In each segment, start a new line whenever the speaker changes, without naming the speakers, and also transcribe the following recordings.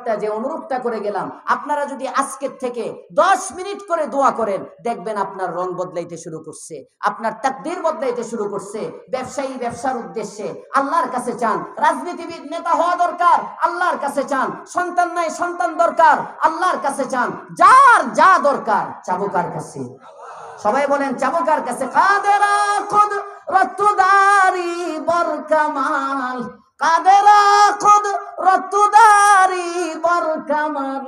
একটা যে অনুরোধটা করে গেলাম, আপনারা যদি আজকের থেকে 10 মিনিট করে দোয়া করেন, দেখবেন আপনার রং বদলাইতে শুরু করছে, আপনার তাকদীর বদলাইতে শুরু করছে। ব্যবসায়ী ব্যবসার উদ্দেশ্যে আল্লাহর কাছে চান, রাজনীতিবিদ নেতা হওয়া দরকার, আল্লাহর কাছে চান, সন্তান নাই সন্তান দরকার, আল্লাহর কাছে চান, যার যা দরকার চাবো কার কাছে? সবাই বলেন চাবো কার কাছে? কাদেরা কুদরতদারি বরকামাল, কাদেরা কুদরতদারি বরকামাল,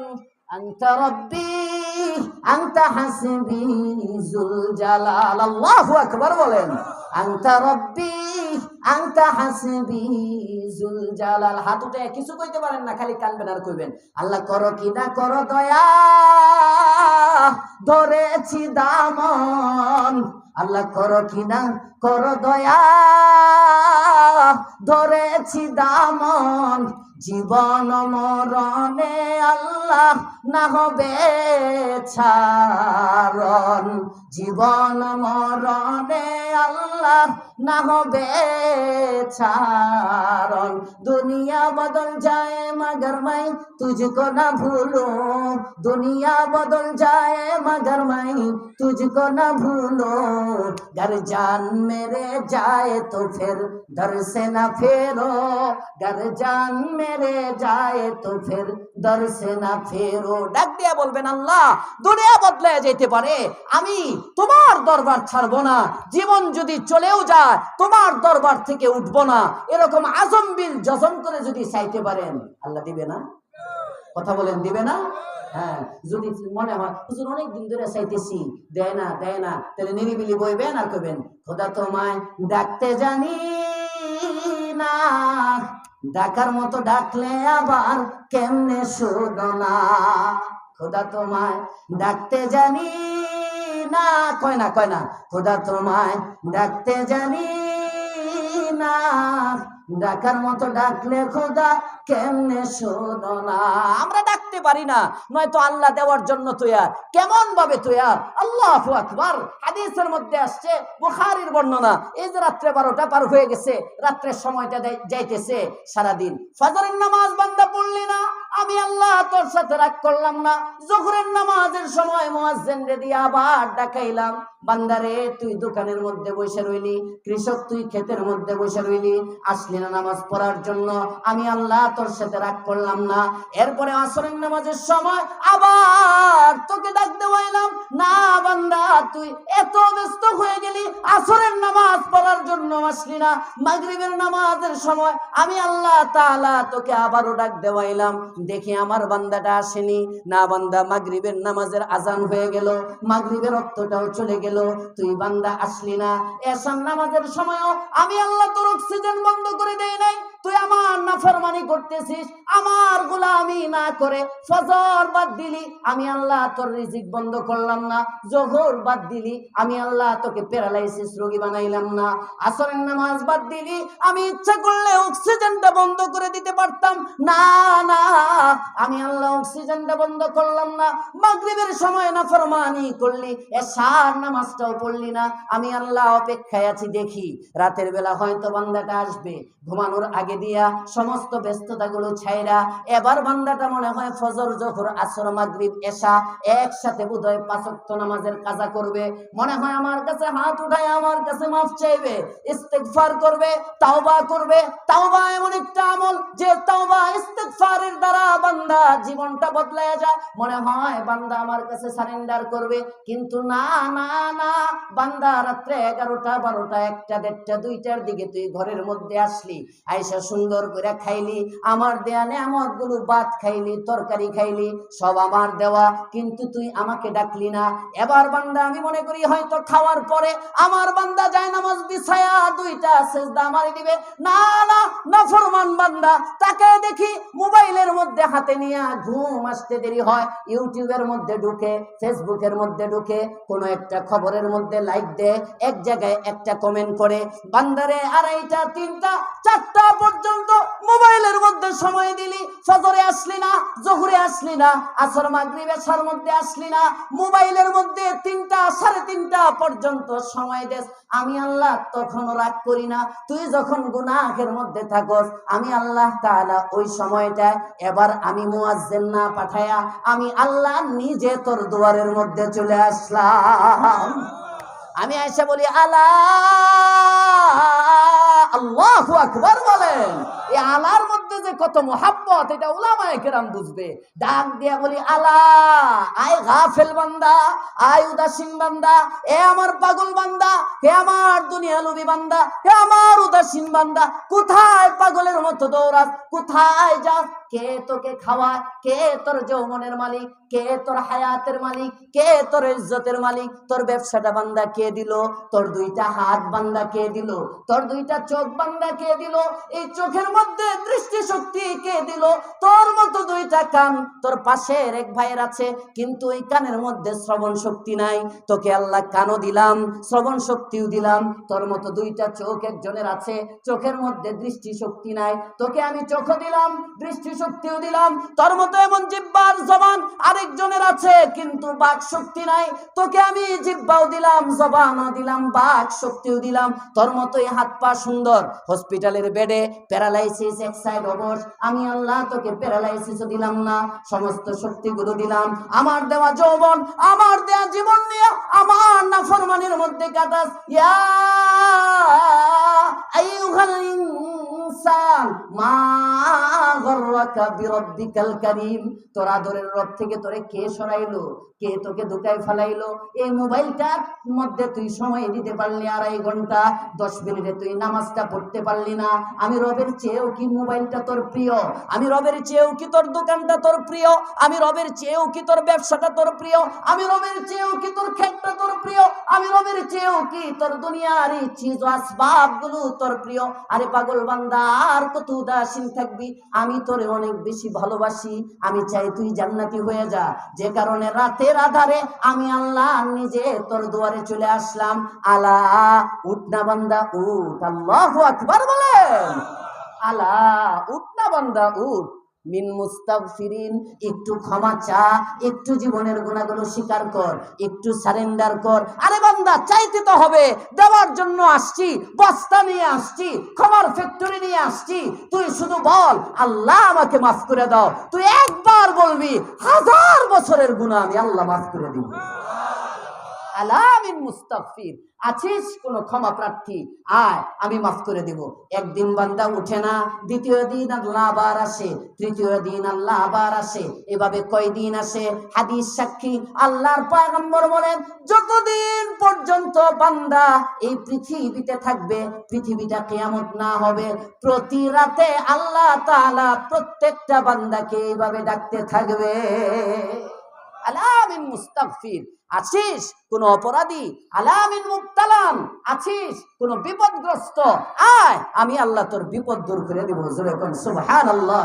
আনতা রব্বি আনতা হাসবি যুল জালাল। আল্লাহু আকবার বলেন। আনতা রব্বি আনতা হাসবি যুল জালাল। হাত উঠে কিছু কইতে পারেন না, খালি কানবেন আর কইবেন আল্লাহ করো কি না করো দয়া, ধরেছি দামন। আল্লাহ করো কি না করো দয়া, ধরেছি দামন। জীবন মরণে আল্লাহ না হবে ছাড়ন, জীবন মরণে আল্লাহ না হবে ছাড়ন। দুনিয়া বদল যায় মगर मैं तुझको ना भूलूं, दुनिया बदल जाए मगर मैं तुझको ना भूलूं। घर जान मेरे जाए तो फिर दर से ना फेरो, घर जान मेरे जाए तो फिर दर से ना फेरो। ডাক দিয়া বলবেন আল্লাহ দুনিয়া বদলে যেতে পারে, আমি তোমার দরবার ছাড়বো না। জীবন যদি চলেও যায় তোমার দরবার থেকে উঠবো না। এরকম আজম বিল যজন করে যদি চাইতে পারেন, আল্লাহ দিবে না? কথা বলেন দিবে না? হ্যাঁ, যদি মনে হয় হুজুর অনেক দিন ধরে চাইতেছি দেয় না দেয় না, তাহলে নিরিবিলি বইবেন আর কইবেন খোদা তোমায় ডাকতে জানি না, ডাকার মতো ডাকলে আবার কেমনে শোনো না। খোদা তোমায় ডাকতে জানি না, কয় না কয় না, খোদা তোমায় ডাকতে জানি না, ডাকার মতো ডাকলে খোদা কেমনে শোনো না। আমরা ডাকতে পারি না, নয়তো আল্লাহ দেওয়ার জন্য তৈয়ার। কেমন ভাবে তৈয়ার? আল্লাহু আকবার। হাদিসের মধ্যে আসছে, বুখারীর বর্ণনা, এই যে রাত্রে 12টা পার হয়ে গেছে, রাত্রের সময়টা যাইতেছে সারাদিন, ফজরের নামাজ বান্দা পড়লি না, আমি আল্লাহ তোর সাথে রাগ করলাম না। যোহরের নামাজের সময় মুয়াজ্জিন রে দিয়ে আবার ডাকাইলাম, বান্দারে তুই দোকানের মধ্যে বসে রইলি, কৃষক তুই ক্ষেতের মধ্যে বসে রইলি, আসলি না নামাজ পড়ার জন্য, আমি আল্লাহ তোর সাথে রাগ করলাম না। এরপরে আসরের নামাজের সময় আবার তোকে ডাক দেওয়াইলাম, না বান্দা তুই এত ব্যস্ত হয়ে গেলি, আসরের নামাজ পড়ার জন্য আসলি না। মাগরিবের নামাজের সময় আমি আল্লাহ তাআলা তোকে আবারও ডাক দেওয়াইলাম, দেখি আমার বান্দাটা আসেনি। না বান্দা, মাগরিবের নামাজের আজান হয়ে গেল, মাগরিবের রক্তটাও চলে গেল, তুই বান্দা আসলি না। এশার নামাজের সময়ও আমি আল্লাহ তোর অক্সিজেন বন্ধ করে দেই নাই, তুই আমার নাফরমানি করতেছিস, আমার গোলামি না করে ফজর বাদ দিলি, আমি আল্লাহ তোর রিজিক বন্ধ করলাম না। যোহর বাদ দিলি, আমি আল্লাহ তোকে প্যারালাইসিস রোগী বানাইলাম না। আসরের নামাজ বাদ দিলি, আমি ইচ্ছা করলে অক্সিজেনটা বন্ধ করে দিতে পারতাম, না না, আমি আল্লাহ অক্সিজেনটা বন্ধ করলাম না। মাগরিবের সময় নাফরমানি করলি, এশার নামাজটাও পড়লি না, আমি আল্লাহ অপেক্ষায় আছি, দেখি রাতের বেলা হয়তো বান্দাটা আসবে, ঘুমানোর আগে দিয়া সমস্ত ব্যস্ততাগুলো ছাইরা এবার বান্দাটা মনে হয় ফজর যোহর আসর মাগরিব এশা একসাথে বোধহয় 5 ওয়াক্ত নামাজের কাজা করবে, মনে হয় আমার কাছে হাত উঠায় আমার কাছে মাফ চাইবে, ইস্তেগফার করবে, তাওবা করবে। তাওবা এমন একটা আমল যে তাওবা ইস্তেগফারের দ্বারা বান্দা জীবনটা বদলায় যায়, মনে হয় বান্দা আমার কাছে সারেন্ডার করবে, কিন্তু না না না, বান্দা রাত্রে 11টা 12টা 1টা 1:30 2টার দিকে তুই ঘরের মধ্যে আসলি, আয়সা সুন্দর করে খাইলি, আমার দেয়া নেয়ামত গুলো ভাত খাইলি, তরকারি খাইলি, সব আমার দেওয়া, কিন্তু তুই আমাকে ডাকলি না। এবার বান্দা আমি মনে করি হয়তো খাওয়ার পরে আমার বান্দা যায় নামাজ বিছায়া 2টা সিজদা আমারে দিবে, না না, নাফরমান বান্দা, তাকে দেখি মোবাইলের মধ্যে হাতে নিয়ে ঘুম আসতে দেরি হয়, ইউটিউবের মধ্যে ঢুকে, ফেসবুকের মধ্যে ঢুকে, কোনো একটা খবরের মধ্যে লাইক দেয়, এক জায়গায় একটা কমেন্ট করে, বান্দারে 2:30 3টা 4টা পর্যন্ত মোবাইলের মধ্যে সময় দিলি, ফজরে আসলি না, যোহরে আসলি না, আসর মাগরিব এশার মধ্যে আসলি না, মোবাইলের মধ্যে 3টা 3:30 পর্যন্ত সময় দেস, আমি আল্লাহ তখন রাগ করি না। তুই যখন গুনাহের মধ্যে থাকস, আমি আল্লাহ তাআলা ওই সময়টা এবার আমি মুয়াজ্জিন না পাঠায়া আমি আল্লাহ নিজে তোর দুয়ারের মধ্যে চলে আসলাম। আমি আয়েশা বলি আলা, আল্লাহু আকবার বলেন। এই আলার মধ্যে যে কত মুহাব্বত, এটা উলামায়ে কেরাম বুঝবে। ডাক দিয়া বলি আলা, আয় গাফেল বান্দা, আয় উদাসীন বান্দা, এ আমার পাগল বান্দা, হে আমার দুনিয়া লোভী বান্দা, হে আমার উদাসীন বান্দা, কোথায় পাগলের মতো দৌড়াস, কোথায় যাস? কে তোকে খাওয়ায়? কে তোর যৌবনের মালিক? কে তোর হায়াতের মালিক? কে তোর ইজ্জতের মালিক? তোর ব্যবসাটা বান্দা কে দিল? তোর 2টা হাত বান্দা কে দিল? তোর 2টা চোখ বান্দা কে দিল? এই চোখের মধ্যে দৃষ্টি শক্তি কে দিল? তোর মতো 2টা কান তোর পাশের এক ভাইয়ের আছে, কিন্তু এই কানের মধ্যে শ্রবণ শক্তি নাই। তোকে আল্লাহ কানও দিলাম, শ্রবণ শক্তিও দিলাম। তোর মতো 2টা চোখ একজনের আছে, চোখের মধ্যে দৃষ্টি শক্তি নাই। তোকে আমি চোখ দিলাম, দৃষ্টি শক্তিও দিলাম। তোর মতো এমন জিহ্বার জবান আরেকজনের আছে, কিন্তু বাক শক্তি নাই। তোকে আমি জিহ্বাও দিলাম, জবানও দিলাম, বাক শক্তিও দিলাম। তোর মতোই হাত পা সুন্দর, হসপিটালের বেডে প্যারালাইসিস এক সাইড অবশ, আমি আল্লাহ তোকে প্যারালাইসিসও দিলাম না, সমস্ত শক্তিগুলো দিলাম। আমার দেওয়া যৌবন, আমার দেওয়া জীবন নিয়ে আমার নাফরমানির মধ্যে কাটাস। ইয়া আইয়ুহাল ইনসান মা গররাকা বিরব্বিকাল কারীম। তোর আদরের রব থেকে তোরে কে সরাইলো? কে তোকে ধোঁকায় ফেলাইলো? এই মোবাইলটার মধ্যে তুই সময় দিতে পারলি 2.5 ঘন্টা, 10 মিনিটে তুই নামাজটা পড়তে পারলি না। আমি রবের চেয়েও কি মোবাইলটা তোর প্রিয়? আমি রবের চেয়েও কি তোর দোকানটা তোর প্রিয়? আমি রবের চেয়েও কি তোর ব্যবসাটা তোর প্রিয়? আমি রবের চেয়েও কি তোর ক্ষেতটা তোর প্রিয়? আমি রবের চেয়েও কি তোর দুনিয়ার এই চিজ আসবাব গুলো তোর প্রিয়? আরে পাগল বান্দা, আর কত উদাসীন থাকবি? আমি তোরে অনেক বেশি ভালোবাসি। আমি চাই তুই জান্নাতি হয়ে যা, যে কারণে রাতের আধারে আমি আল্লাহ নিজে তোর দুয়ারে চলে আসলাম। আলা, উঠ না বান্দা উঠ, আল্লাহু আকবার বলেন। আলা, উঠ না বান্দা উঠ, মিন মুস্তাগফিরিন, একটু ক্ষমা চা, একটু জীবনের গুনাহগুলো স্বীকার কর, একটু সারেন্ডার কর। আরে বান্দা, চাইতে তো হবে, দেওয়ার জন্য আসছি, বস্তা নিয়ে আসছি, ক্ষমার ফ্যাক্টরি নিয়ে আসছি। তুই শুধু বল আল্লাহ আমাকে মাফ করে দাও। তুই একবার বলবি, 1000 বছরের গুনাহ আমি আল্লাহ মাফ করে দিব। আলামিন মুস্তাগফির, আছিস কোন ক্ষমা প্রার্থী? আয়, আমি মাফ করে দেব। একদিন বান্দা উঠে না, দ্বিতীয় দিন আল্লাহ আবার আসে, তৃতীয় দিন আল্লাহ আবার আসে, এভাবে কয়দিন আসে? হাদিস সাক্ষী, আল্লাহর পয়গম্বর বলেন, যতদিন পর্যন্ত বান্দা এই পৃথিবীতে থাকবে, পৃথিবীটা কিয়ামত না হবে, প্রতি রাতে আল্লাহ তাআলা প্রত্যেকটা বান্দাকে এইভাবে ডাকতে থাকবে। আলামিন মুস্তাগফির, আছিস কোন অপরাধী? আলামিন মুবতালান, আছিস কোন বিপদগ্রস্ত? আয়, আমি আল্লাহ তোর বিপদ দূর করে দিব। যেরকম সুবহানাল্লাহ।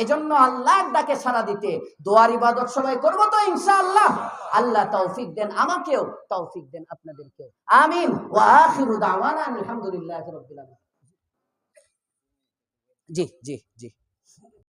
এজন্য আল্লাহর ডাকে সাড়া দিতে দোয়ার ইবাদত সবাই করব তো ইনশাআল্লাহ। আল্লাহ তৌফিক দেন, আমাকেও তৌফিক দেন, আপনাদেরকেও। আমিন। ওয়া আখিরু দাওয়ানা আলহামদুলিল্লাহি রাব্বিল আলামিন। জি জি জি।